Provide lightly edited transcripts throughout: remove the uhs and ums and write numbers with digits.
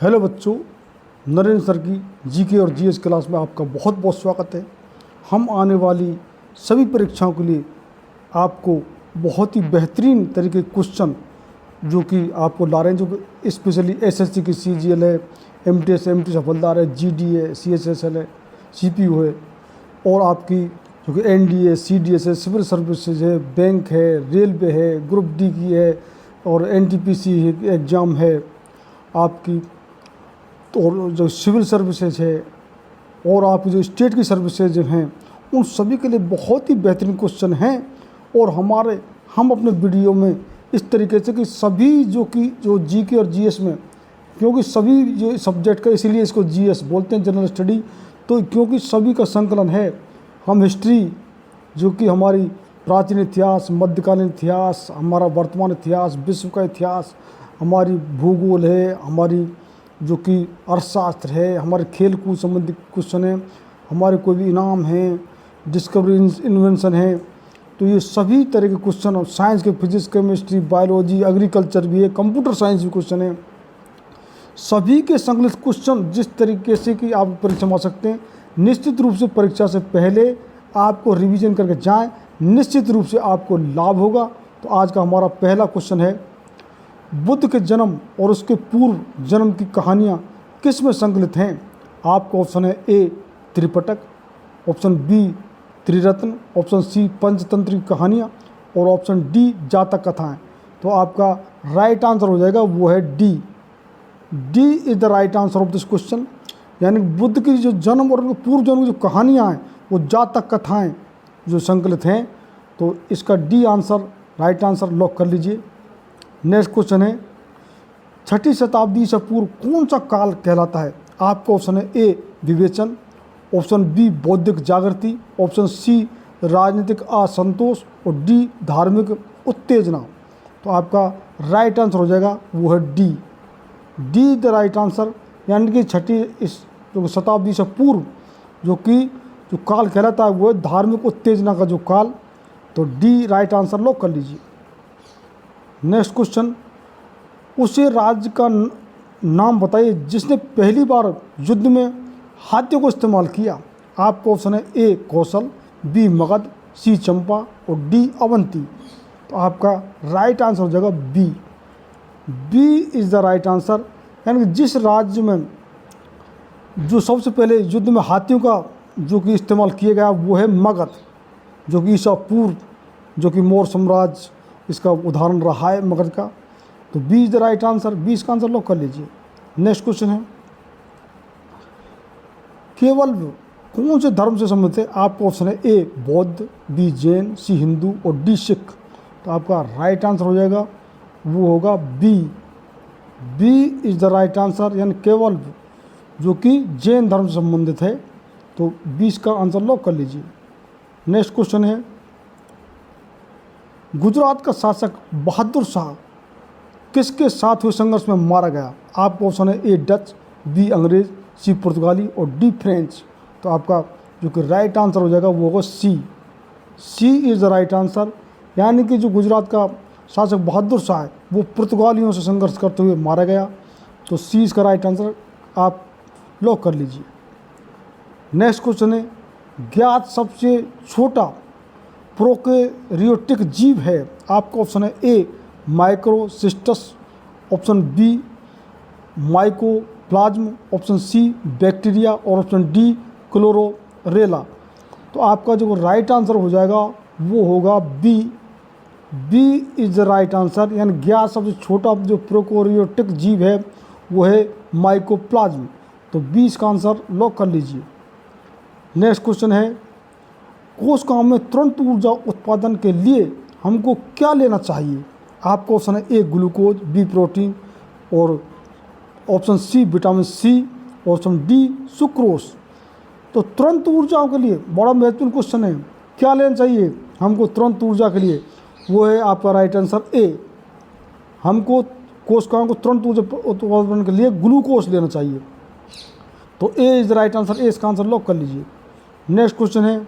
Hello बच्चों, Narendra sir की GK और जीएस क्लास में आपका बहुत बहुत स्वागत है। हम आने वाली सभी परीक्षाओं के लिए आपको बहुत ही बेहतरीन तरीके के क्वेश्चन जो कि आपको ला रहे हैं, जो स्पेशली एसएससी की सीजीएल है, एमटीएस हवलदार है, जीडी है, सीएचएसएल है, सीपीयू है, और आपकी जो कि एनडीए, सीडीएस है, सिविल सर्विसेज है, बैंक है, रेलवे है, ग्रुप डी की है, और एनटीपीसी एग्ज़ाम है आपकी, और जो सिविल सर्विसेज है, और आपकी जो स्टेट की सर्विसेज हैं, उन सभी के लिए बहुत ही बेहतरीन क्वेश्चन हैं। और हम अपने वीडियो में इस तरीके से कि सभी जो जीके और जीएस में, क्योंकि सभी जो सब्जेक्ट का, इसीलिए इसको जीएस बोलते हैं, जनरल स्टडी, तो क्योंकि सभी का संकलन है। हम हिस्ट्री जो कि हमारी प्राचीन इतिहास, मध्यकालीन इतिहास, हमारा वर्तमान इतिहास, विश्व का इतिहास, हमारी भूगोल है, हमारी जो कि अर्थशास्त्र है, हमारे खेल कूद संबंधित क्वेश्चन है, हमारे कोई भी इनाम हैं, डिस्कवरी इन्वेंशन है, तो ये सभी तरह के क्वेश्चन, और साइंस के फिजिक्स, केमिस्ट्री, बायोलॉजी, एग्रीकल्चर भी है, कंप्यूटर साइंस भी क्वेश्चन है। सभी के संकलित क्वेश्चन जिस तरीके से कि आप परीक्षा में आ सकते हैं। निश्चित रूप से परीक्षा से पहले आपको रिवीजन करके जाएं, निश्चित रूप से आपको लाभ होगा। तो आज का हमारा पहला क्वेश्चन है, बुद्ध के जन्म और उसके पूर्व जन्म की कहानियाँ किस में संकलित हैं? आपका ऑप्शन है A Tripitaka, option B Triratna, option C Panchatantra की कहानियाँ, और ऑप्शन डी जातक कथाएं। तो आपका राइट आंसर हो जाएगा वो है D. D is the right answer of this question. यानी बुद्ध की जो जन्म और उनके पूर्व जन्म की जो कहानियाँ हैं, वो जातक कथाएँ जो संकलित हैं। तो इसका D answer right answer lock कर लीजिए। नेक्स्ट क्वेश्चन है, 6ठी शताब्दी से पूर्व कौन सा काल कहलाता है? आपका ऑप्शन है ए विवेचन, ऑप्शन बी बौद्धिक जागृति, ऑप्शन सी राजनीतिक असंतोष, और डी धार्मिक उत्तेजना। तो आपका राइट आंसर हो जाएगा वो है D. D the right answer, यानी कि 6ठी इस जो शताब्दी से पूर्व जो काल कहलाता है वो है धार्मिक उत्तेजना का जो काल। तो डी राइट आंसर लॉक कर लीजिए। नेक्स्ट क्वेश्चन, उसे राज्य का नाम बताइए जिसने पहली बार युद्ध में हाथियों को इस्तेमाल किया। आपका ऑप्शन है ए कौशल, बी मगध, सी चंपा, और डी अवंती। तो आपका राइट आंसर हो जाएगा B. B is the right answer, यानी कि जिस राज्य में जो सबसे पहले युद्ध में हाथियों का जो कि इस्तेमाल किया गया वो है मगध, जो कि ईसा पूर्व जो कि मौर्य साम्राज्य इसका उदाहरण रहा है मगध का। तो B is the right answer, B इसका आंसर लॉक कर लीजिए। नेक्स्ट क्वेश्चन है, केवल कौन से धर्म से संबंधित है? आपका ऑप्शन है ए बौद्ध, बी जैन, सी हिंदू, और डी सिख। तो आपका राइट आंसर हो जाएगा वो होगा B. B is the right answer, यानी केवल जो कि जैन धर्म से संबंधित है। तो 20 का आंसर लॉक कर लीजिए। नेक्स्ट क्वेश्चन है, गुजरात का शासक बहादुर शाह किसके साथ हुए संघर्ष में मारा गया? आपका ऑप्शन है ए डच, बी अंग्रेज, सी पुर्तगाली, और डी फ्रेंच। तो आपका जो कि राइट आंसर हो जाएगा वो होगा सी। C is the right answer, यानी कि जो गुजरात का शासक बहादुर शाह है वो पुर्तगालियों से संघर्ष करते हुए मारा गया। तो सी इसका राइट आंसर आप लॉक कर लीजिए। नेक्स्ट क्वेश्चन है, ज्ञात सबसे छोटा प्रोकैरियोटिक जीव है? आपका ऑप्शन है A microcystis, option B mycoplasma, option C bacteria, और ऑप्शन डी क्लोरोरेला। तो आपका जो राइट आंसर हो जाएगा वो होगा B. B is the right answer, यानी ज्ञात सबसे छोटा जो प्रोकैरियोटिक जीव है वो है माइकोप्लाज्म। तो बी इसका आंसर लॉक कर लीजिए। नेक्स्ट क्वेश्चन है, कोशिकाओं में तुरंत ऊर्जा उत्पादन के लिए हमको क्या लेना चाहिए? आपका ऑप्शन है ए ग्लूकोज, बी प्रोटीन, और option C vitamin C, option D sucrose. तो तुरंत ऊर्जाओं के लिए बड़ा महत्वपूर्ण क्वेश्चन है, क्या लेना चाहिए हमको तुरंत ऊर्जा के लिए? वो है आपका राइट आंसर ए। हमको कोशिकाओं को तुरंत ऊर्जा उत्पादन के लिए ग्लूकोज लेना चाहिए। तो A is the right answer, A इसका आंसर लॉक कर लीजिए। नेक्स्ट क्वेश्चन है,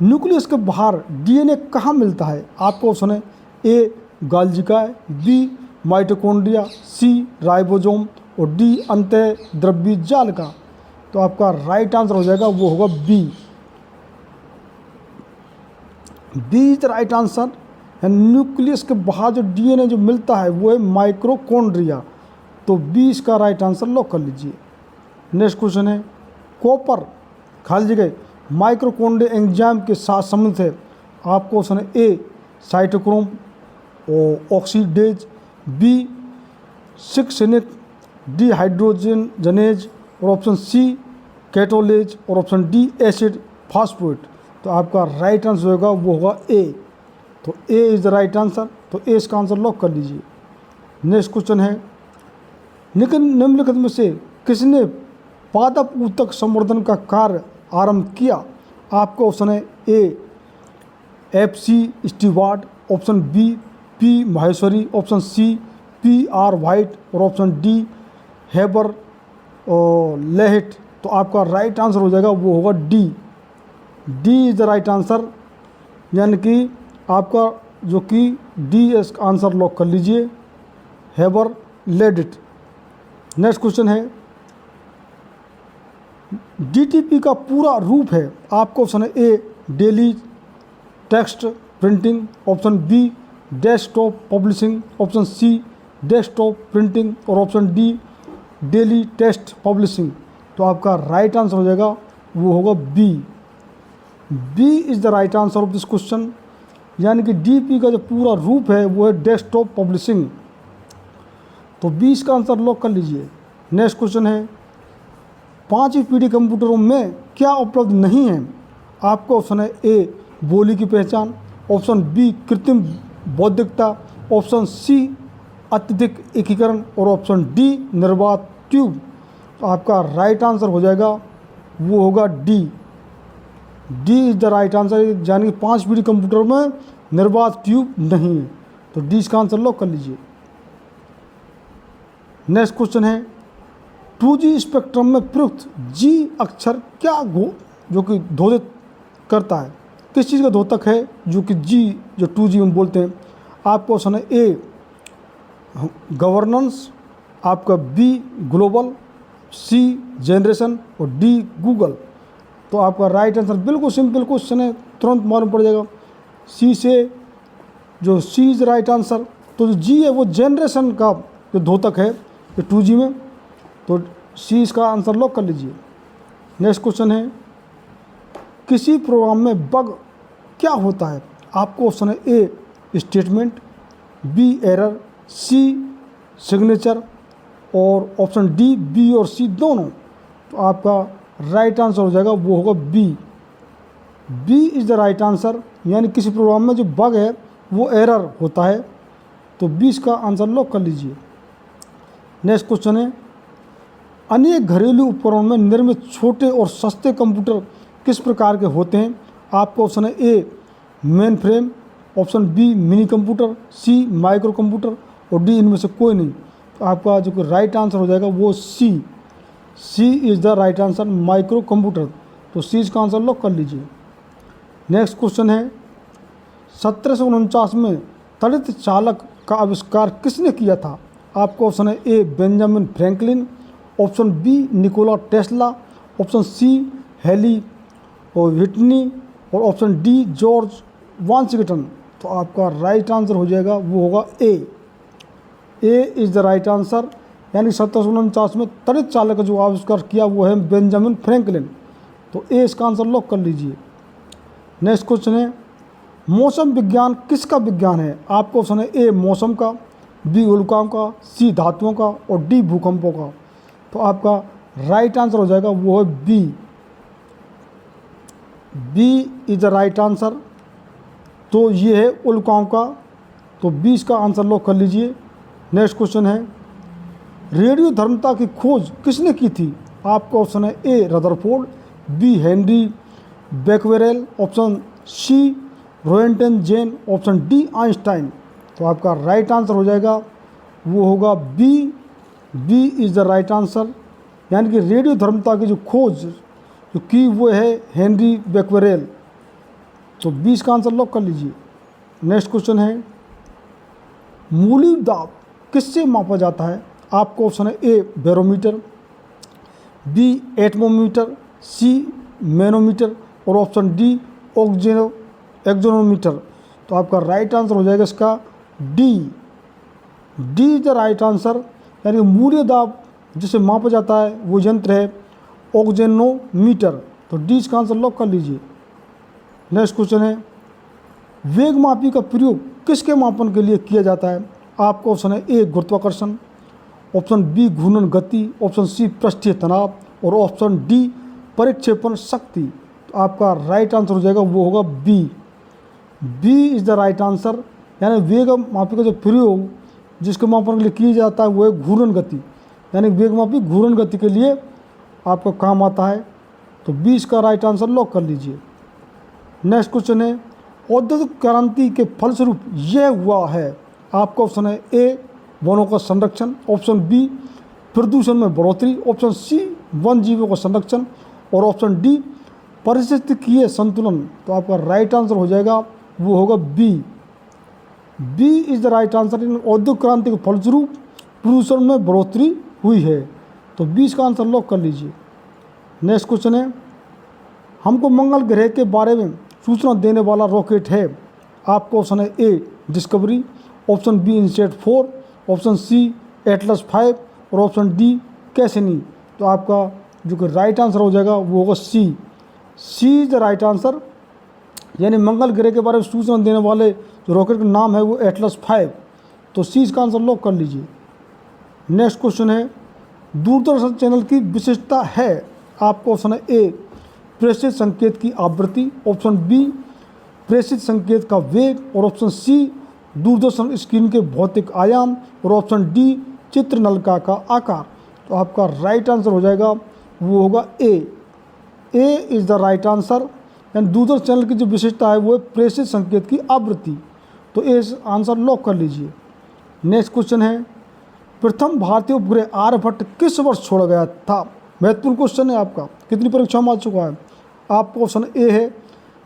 न्यूक्लियस के बाहर डीएनए कहाँ मिलता है? आपका ऑप्शन है ए गाल्जिका, बी माइटोकॉन्ड्रिया, सी राइबोसोम और डी अंतः द्रव्य जाल का। तो आपका राइट आंसर हो जाएगा वो होगा B. B is the right answer. Nucleus के बाहर जो डीएनए जो मिलता है वो है माइक्रोकॉन्ड्रिया। तो बी इसका राइट आंसर लॉक कर लीजिए। नेक्स्ट क्वेश्चन है कॉपर खाली जगह माइक्रोकॉन्ड्रिया एंजाइम के साथ संबंधित है। आपको ऑप्शन है ए साइटोक्रोम और ऑक्सीडेज, बी सिक्सनिक डिहाइड्रोजनेज और ऑप्शन सी कैटोलेज और ऑप्शन डी एसिड फास्फेट। तो आपका राइट आंसर होगा वो होगा ए। तो A is the right answer. तो ए इसका आंसर लॉक कर लीजिए। नेक्स्ट क्वेश्चन है निम्नलिखित में से किसने पादप ऊतक संवर्धन का कार्य आरंभ किया। आपका ऑप्शन है A F C Stewart, option B P Maheshwari, option C P R White और ऑप्शन डी हेबर लेहिट। तो आपका राइट आंसर हो जाएगा वो होगा D. D is the right answer, यानी कि आपका जो कि डी इसका आंसर लॉक कर लीजिए, हेबर लेडिट। नेक्स्ट क्वेश्चन है डीटीपी का पूरा रूप है। आपको ऑप्शन है A daily text printing, option B desktop publishing, option C desktop printing और option D daily text publishing. तो आपका राइट आंसर हो जाएगा वो होगा B. B is the right answer of this question, यानी कि डीपी का जो पूरा रूप है वो है डेस्कटॉप पब्लिशिंग। तो बी इसका आंसर लॉक कर लीजिए। नेक्स्ट क्वेश्चन है पांचवी पीढ़ी कंप्यूटरों में क्या उपलब्ध नहीं है। आपका ऑप्शन है ए बोली की पहचान, ऑप्शन बी कृत्रिम बौद्धिकता, ऑप्शन सी अत्यधिक एकीकरण और ऑप्शन डी निर्वात ट्यूब। तो आपका राइट आंसर हो जाएगा वो होगा D. D is the right answer, यानी कि 5 पीढ़ी कंप्यूटर में निर्वात ट्यूब नहीं है। तो डी इसका आंसर लॉक कर लीजिए। नेक्स्ट क्वेश्चन है 2G स्पेक्ट्रम में प्रयुक्त जी अक्षर क्या जो कि धोदित करता है, किस चीज़ का द्योतक है जो कि जी जो 2G हम बोलते हैं। आपका ऑप्शन है ए गवर्नेंस, आपका बी ग्लोबल, सी जनरेशन और डी गूगल। तो आपका राइट आंसर बिल्कुल सिंपल क्वेश्चन है, तुरंत मालूम पड़ जाएगा। सी से जो सी इज राइट आंसर। तो जो जी है वो जनरेशन का जो द्योतक है ये 2G में। तो सी इसका आंसर लॉक कर लीजिए। नेक्स्ट क्वेश्चन है किसी प्रोग्राम में बग क्या होता है। आपको ऑप्शन है A statement, B error, C signature और ऑप्शन डी बी और सी दोनों। तो आपका राइट आंसर हो जाएगा वो होगा B. B is the right answer, यानी किसी प्रोग्राम में जो बग है वो एरर होता है। तो बी इसका आंसर लॉक कर लीजिए। नेक्स्ट क्वेश्चन है अनेक घरेलू उपकरणों में निर्मित छोटे और सस्ते कंप्यूटर किस प्रकार के होते हैं। आपका ऑप्शन है A main frame, option B mini computer, C micro computer और डी इनमें से कोई नहीं। तो आपका जो कि राइट आंसर हो जाएगा वो C. C is the right answer, micro computer. तो सी इसका आंसर लॉक कर लीजिए। नेक्स्ट क्वेश्चन है 1749 में त्वरित चालक का आविष्कार किसने किया था। आपका ऑप्शन है A Benjamin Franklin, option B Nikola Tesla, option C Eli और व्हिटनी और ऑप्शन डी जॉर्ज वाशिंगटन। तो आपका राइट आंसर हो जाएगा वो होगा A. A is the right answer, यानी 1749 में त्वरित चालक का जो आविष्कार किया वो है बेंजामिन फ्रैंकलिन। तो ए इसका आंसर लॉक कर लीजिए। नेक्स्ट क्वेश्चन है मौसम विज्ञान किसका विज्ञान है। आपका ऑप्शन है ए मौसम का, बी उल्काओं का, सी धातुओं का और डी भूकंपों का। तो आपका राइट आंसर हो जाएगा वो है B. B is the right answer. तो ये है उल्काओं का। तो बी इसका आंसर लॉक कर लीजिए। नेक्स्ट क्वेश्चन है रेडियो धर्मता की खोज किसने की थी। आपका ऑप्शन है A Rutherford, B Henri Becquerel, option C Roentgen, option D Einstein. तो आपका राइट आंसर हो जाएगा वो होगा B. B is the right answer, यानी कि रेडियो धर्मता की जो खोज जो की वो है हेनरी बेक्वेरेल। तो बी का आंसर लॉक कर लीजिए। नेक्स्ट क्वेश्चन है मूली दाब किससे मापा जाता है? आपको ऑप्शन है ए बैरोमीटर, बी एटमोमीटर, सी मैनोमीटर और ऑप्शन डी एक्जोनोमीटर। तो आपका राइट आंसर हो जाएगा इसका D. D is the right answer, यानी मूल्य दाब जिसे मापा जाता है वो यंत्र है ऑक्जेनोमीटर। तो डी इसका आंसर लॉक कर लीजिए। नेक्स्ट क्वेश्चन है, वेग मापी का प्रयोग किसके मापन के लिए किया जाता है? आपका ऑप्शन है ए गुरुत्वाकर्षण, ऑप्शन बी घूर्णन गति, ऑप्शन सी पृष्ठीय तनाव और ऑप्शन डी परिक्षेपण शक्ति। तो आपका राइट आंसर हो जाएगा वो होगा B. B is the right answer, यानी वेग मापी का जो प्रयोग जिसके मापन के लिए किया जाता है वो है घूर्णन गति, यानी वेग मापी घूर्णन गति के लिए आपका काम आता है। तो बी इसका राइट आंसर लॉक कर लीजिए। नेक्स्ट क्वेश्चन है, औद्योगिक क्रांति के फलस्वरूप यह हुआ है। आपका ऑप्शन है ए वनों का संरक्षण, ऑप्शन बी प्रदूषण में बढ़ोतरी, ऑप्शन सी वन जीवों का संरक्षण और ऑप्शन डी पारिस्थितिकीय संतुलन। तो आपका राइट आंसर हो जाएगा वो होगा B. B is the right answer. औद्योगिक क्रांति के फलस्वरूप प्रदूषण में बढ़ोतरी हुई है। तो बी इसका आंसर लॉक कर लीजिए। नेक्स्ट क्वेश्चन है, हमको मंगल ग्रह के बारे में सूचना देने वाला रॉकेट है। आपका ऑप्शन है A Discovery, option B INSAT 4, option C Atlas 5 और ऑप्शन डी कैसिनी। तो आपका जो कि राइट आंसर हो जाएगा वो होगा सी। सी इज द राइट आंसर, यानी मंगल ग्रह के बारे में सूचना देने वाले जो रॉकेट का नाम है वो एटलस 5। तो सी इसका आंसर लॉक कर लीजिए। नेक्स्ट क्वेश्चन है, दूरदर्शन चैनल की विशेषता है। आपका ऑप्शन है ए प्रेषित संकेत की आवृत्ति, ऑप्शन बी प्रेषित संकेत का वेग और ऑप्शन सी दूरदर्शन स्क्रीन के भौतिक आयाम और ऑप्शन डी चित्र नलिका का आकार। तो आपका राइट आंसर हो जाएगा वो होगा A. A is the right answer, यानी दूरदर्शन चैनल की जो विशेषता है वो है प्रेषित संकेत की आवृत्ति। तो ए आंसर लॉक कर लीजिए। नेक्स्ट क्वेश्चन है, प्रथम भारतीय उपग्रह आर्यभट्ट किस वर्ष छोड़ा गया था? महत्वपूर्ण क्वेश्चन है आपका, कितनी परीक्षाओं में आ चुका है। आपका ऑप्शन ए है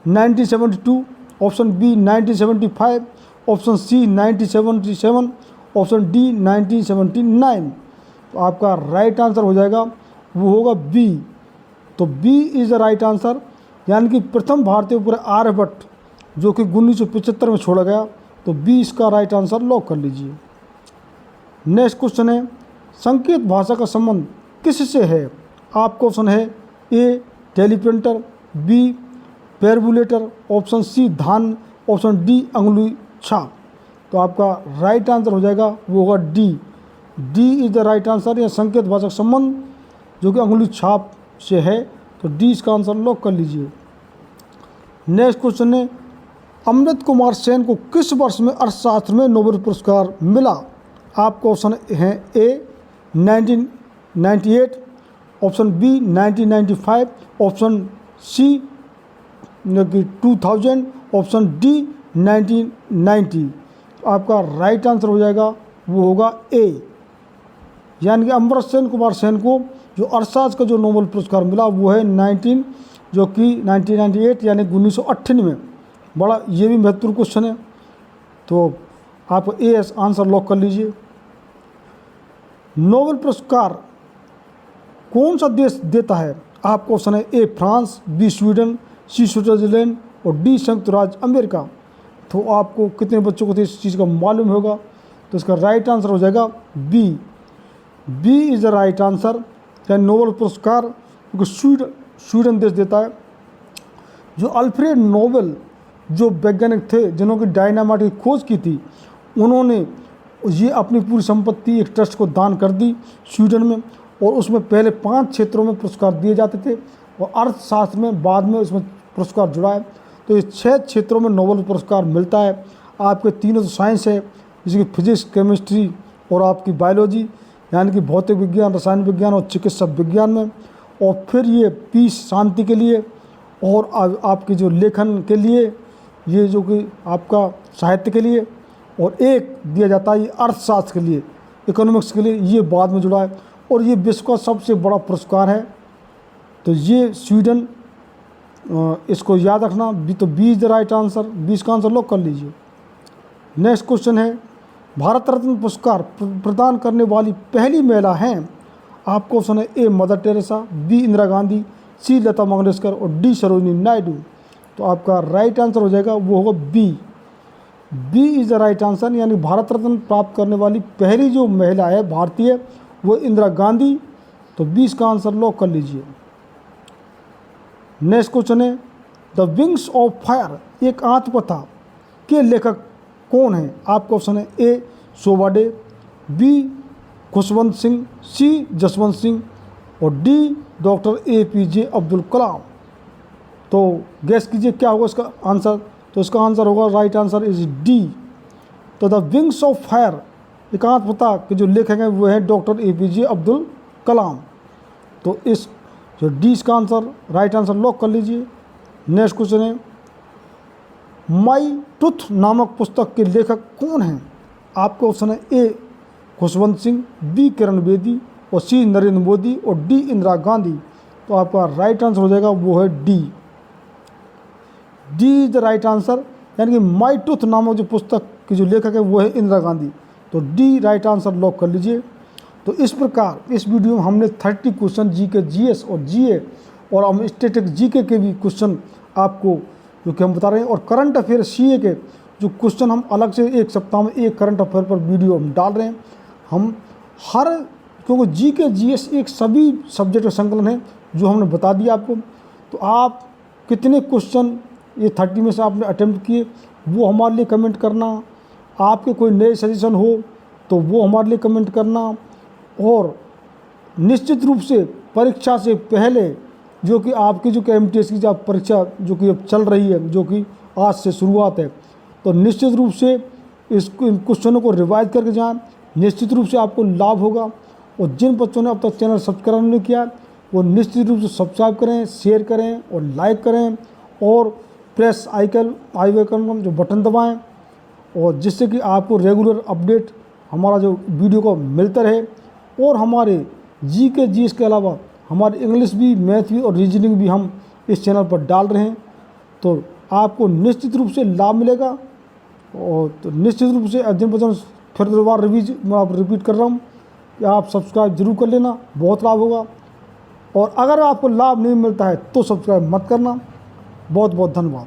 1972, option B 1975, option C 1977, option D 1979। तो आपका राइट आंसर हो जाएगा वो होगा बी। तो B is the right answer, यानी कि प्रथम भारतीय उपग्रह आर्यभट्ट जो कि 1975 में छोड़ा गया। तो बी इसका राइट आंसर लॉक कर लीजिए। नेक्स्ट क्वेश्चन है, संकेत भाषा का संबंध किससे है? आपका ऑप्शन है ए टेलीप्रिंटर, बी पेरबुलेटर, ऑप्शन सी धान, ऑप्शन डी अंगुली छाप। तो आपका राइट आंसर हो जाएगा वो होगा D. D is the right answer, या संकेत भाषा का संबंध जो कि अंगुली छाप से है। तो डी इसका आंसर लॉक कर लीजिए। नेक्स्ट क्वेश्चन है, अमृत कुमार सेन को किस वर्ष में अर्थशास्त्र में नोबेल पुरस्कार मिला? आपका ऑप्शन है A 1998, option B 1995, option C 2000, option D 1990। आपका राइट आंसर हो जाएगा वो होगा ए, यानी कि अमृत सेन कुमार सेन को जो अर्थशास्त्र का जो नोबेल पुरस्कार मिला वो है 1998 यानी 1998। बड़ा ये भी महत्वपूर्ण क्वेश्चन है। तो आप ए आंसर लॉक कर लीजिए। नोबेल पुरस्कार कौन सा देश देता है? आपका ऑप्शन है A France, B Sweden, C Switzerland और डी संयुक्त राज्य अमेरिका। तो आपको कितने बच्चों को तो इस चीज़ का मालूम होगा। तो इसका राइट आंसर हो जाएगा B. B is the right answer, यानी नोबेल पुरस्कार क्योंकि स्वीडन देश देता है। जो अल्फ्रेड नोबेल जो वैज्ञानिक थे जिन्होंने डायनामाइट की खोज की थी, उन्होंने ये अपनी पूरी संपत्ति एक ट्रस्ट को दान कर दी स्वीडन में। और उसमें पहले 5 क्षेत्रों में पुरस्कार दिए जाते थे और अर्थशास्त्र में बाद में उसमें पुरस्कार जुड़ा है। तो ये 6 क्षेत्रों में नोबेल पुरस्कार मिलता है। आपके तीनों तो साइंस है, जैसे कि फिजिक्स, केमिस्ट्री और आपकी बायोलॉजी यानी कि भौतिक विज्ञान, रसायन विज्ञान और चिकित्सा विज्ञान में। और फिर ये पीस शांति के लिए और आपके जो लेखन के लिए, ये जो कि आपका साहित्य के लिए, और एक दिया जाता है ये अर्थशास्त्र के लिए, इकोनॉमिक्स के लिए। ये बाद में जुड़ा है और ये विश्व का सबसे बड़ा पुरस्कार है। तो ये स्वीडन, इसको याद रखना। तो B is the right answer, B इसका आंसर लॉक कर लीजिए। नेक्स्ट क्वेश्चन है, भारत रत्न पुरस्कार प्रदान करने वाली पहली महिला हैं? आपका ऑप्शन है A Mother Teresa, B Indira Gandhi, C Lata Mangeshkar और डी सरोजिनी नायडू। तो आपका राइट आंसर हो जाएगा वो होगा B. B is the right answer, यानी भारत रत्न प्राप्त करने वाली पहली जो महिला है भारतीय वो इंदिरा गांधी। तो 20 का आंसर लॉक कर लीजिए। नेक्स्ट क्वेश्चन है द विंग्स ऑफ फायर एक आत्मकथा के लेखक कौन है? आपका ऑप्शन है ए शोभा डे, बी खुशवंत सिंह, सी जसवंत सिंह और D doctor APJ Abdul Kalam. तो गैस कीजिए क्या होगा इसका आंसर। तो इसका आंसर होगा राइट आंसर इज डी। तो द विंग्स ऑफ फायर एकांतकथा के जो लेखक हैं वो हैं डॉक्टर APJ अब्दुल कलाम। तो इस जो डी इसका आंसर राइट आंसर लॉक कर लीजिए। नेक्स्ट क्वेश्चन है माई ट्रुथ नामक पुस्तक के लेखक कौन हैं? आपका ऑप्शन है ए खुशवंत सिंह, बी किरण बेदी और सी नरेंद्र मोदी और डी इंदिरा गांधी। तो आपका राइट आंसर हो जाएगा वो है D. D is the right answer, यानी कि माई ट्रुथ नामक जो पुस्तक के जो लेखक है वो है इंदिरा गांधी। तो डी राइट आंसर लॉक कर लीजिए। तो इस प्रकार इस वीडियो में हमने 30 क्वेश्चन GK GS और GA और हम स्टैटिक GK के भी क्वेश्चन आपको जो कि हम बता रहे हैं और करंट अफेयर CA के जो क्वेश्चन हम अलग से एक सप्ताह में एक करंट अफेयर पर वीडियो हम डाल रहे हैं। हम हर क्योंकि GK GS एक सभी सब्जेक्ट का संकलन है जो हमने बता दिया आपको। तो आप कितने क्वेश्चन ये 30 में से आपने अटेम्प्ट किए वो हमारे लिए कमेंट करना। आपके कोई नए सजेशन हो तो वो हमारे लिए कमेंट करना। और निश्चित रूप से परीक्षा से पहले जो कि आपकी जो कि MTS की जो परीक्षा जो कि अब चल रही है, जो कि आज से शुरुआत है, तो निश्चित रूप से इस क्वेश्चनों को रिवाइज करके जाएं। निश्चित रूप से आपको लाभ होगा। और जिन बच्चों ने अब तक चैनल सब्सक्राइब नहीं किया वो निश्चित रूप से सब्सक्राइब करें, शेयर करें और लाइक करें और प्रेस आइकन जो बटन दबाएं और जिससे कि आपको रेगुलर अपडेट हमारा जो वीडियो को मिलता रहे। और हमारे GK GS के अलावा हमारे इंग्लिश भी, मैथ भी और रीजनिंग भी हम इस चैनल पर डाल रहे हैं। तो आपको निश्चित रूप से लाभ मिलेगा। और तो निश्चित रूप से जिन बच्चों फिर दोबारा मैं आप रिपीट कर रहा हूँ कि आप सब्सक्राइब जरूर कर लेना, बहुत लाभ होगा। और अगर आपको लाभ नहीं मिलता है तो सब्सक्राइब मत करना। बहुत बहुत धन्यवाद।